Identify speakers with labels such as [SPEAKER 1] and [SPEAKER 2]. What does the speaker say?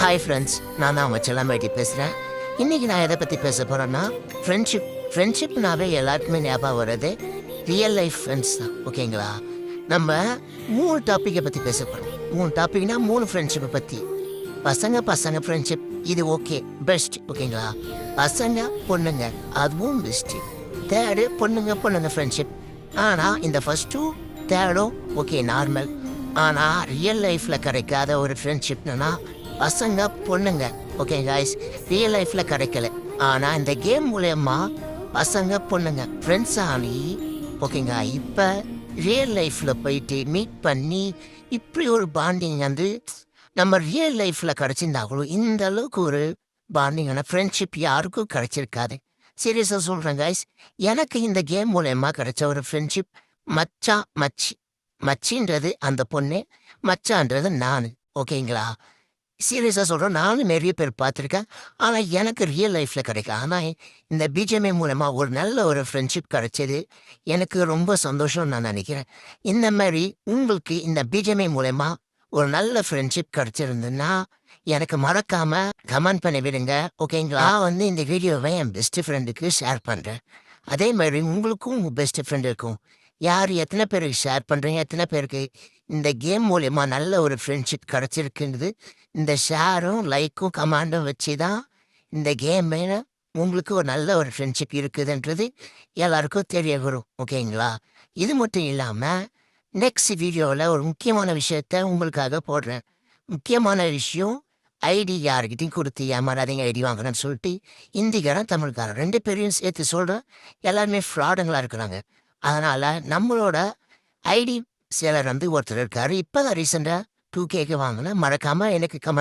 [SPEAKER 1] Hi friends, நான் தான் உங்கள் செல்லம்பேட்டி பேசுகிறேன். இன்றைக்கி நான் எதை பற்றி பேச போகிறேன்னா ஃப்ரெண்ட்ஷிப். ஃப்ரெண்ட்ஷிப்னாவே எல்லாருக்குமே ஞாபகம் வர்றது ரியல் லைஃப் ஃப்ரெண்ட்ஸ் தான். ஓகேங்களா? நம்ம 3 டாப்பிக்கை பற்றி பேச போகிறோம். 3 டாப்பிக்னா 3 ஃப்ரெண்ட்ஷிப்பை பற்றி. பசங்க ஃப்ரெண்ட்ஷிப் இது ஓகே, பெஸ்ட். ஓகேங்களா? பசங்க பொண்ணுங்க அதுவும் பெஸ்ட்டு. தேர்டு பொண்ணுங்க ஃப்ரெண்ட்ஷிப். ஆனால் இந்த ஃபஸ்ட்டும் தேர்டும் ஓகே, நார்மல். ஆனால் ரியல் லைஃப்பில் கிடைக்காத ஒரு ஃப்ரெண்ட்ஷிப்னா பசங்க பொண்ணுங்க. ஓகே காய்ஸ், ரியல் லைஃப்பில் கிடைக்கல. ஆனால் இந்த கேம் மூலயமா பசங்க பொண்ணுங்க ஃப்ரெண்ட்ஸ் ஆனி ஓகேங்க. இப்போ ரியல் லைஃப்பில் போயிட்டு மீட் பண்ணி இப்படி ஒரு பாண்டிங் வந்து நம்ம ரியல் லைஃப்பில் கிடச்சிருந்தாங்களும் இந்த அளவுக்கு ஒரு பாண்டிங்கான ஃப்ரெண்ட்ஷிப் யாருக்கும் கிடைச்சிருக்காது. சீரியஸாக சொல்கிறேன் காய்ஸ், எனக்கு இந்த கேம் மூலயமா கிடைச்ச ஒரு ஃப்ரெண்ட்ஷிப் மச்சின்றது அந்த பொண்ணு, மச்சான்றது நான். ஓகேங்களா? சீரியஸாக சொல்கிறேன், நானும் நிறைய பேர் பார்த்துருக்கேன். ஆனால் எனக்கு ரியல் லைஃப்பில் கிடைக்கல. ஆனால் இந்த பிஜிஎம்ஐ மூலமாக ஒரு நல்ல ஒரு ஃப்ரெண்ட்ஷிப் கிடைச்சது எனக்கு ரொம்ப சந்தோஷம்னு நான் நினைக்கிறேன். இந்த மாதிரி உங்களுக்கு இந்த பிஜிஎம்ஐ மூலமா ஒரு நல்ல ஃப்ரெண்ட்ஷிப் கிடைச்சிருந்துன்னா எனக்கு மறக்காமல் கமெண்ட் பண்ணி விடுங்க. ஓகேங்களா? நான் வந்து இந்த வீடியோவை என் பெஸ்ட் ஃப்ரெண்டுக்கு ஷேர் பண்ணுறேன். அதே மாதிரி உங்களுக்கும் உங்கள் பெஸ்ட் ஃப்ரெண்ட் இருக்கும். யார் எத்தனை பேருக்கு ஷேர் பண்ணுறீங்க, எத்தனை பேருக்கு இந்த கேம் மூலயமா நல்ல ஒரு ஃப்ரெண்ட்ஷிப் கிடச்சிருக்குன்றது இந்த ஷேரும் லைக்கும் கமாண்டும் வச்சு தான் இந்த கேம் உங்களுக்கு ஒரு நல்ல ஒரு ஃப்ரெண்ட்ஷிப் இருக்குதுன்றது எல்லாருக்கும் தெரிய வரும். ஓகேங்களா? இது மட்டும் இல்லாமல் நெக்ஸ்ட் வீடியோவில் ஒரு முக்கியமான விஷயத்த உங்களுக்காக போடுறேன். முக்கியமான விஷயம், ஐடி யாருக்கிட்டையும் கொடுத்து ஏமாறாதீங்க. ஐடி வாங்குறேன்னு சொல்லிட்டு இந்திக்காரன் தமிழ்காரன் 2 பேரையும் சேர்த்து சொல்கிறேன். எல்லாருமே ஃப்ராடுங்களாக இருக்கிறாங்க. அதனால் நம்மளோட ஐடி சேலர் வந்து ஒருத்தர் இருக்காரு. இப்போ தான் ரீசெண்டாக 2Kக்கு வாங்கினேன். மறக்காமல் எனக்கு கமெண்ட்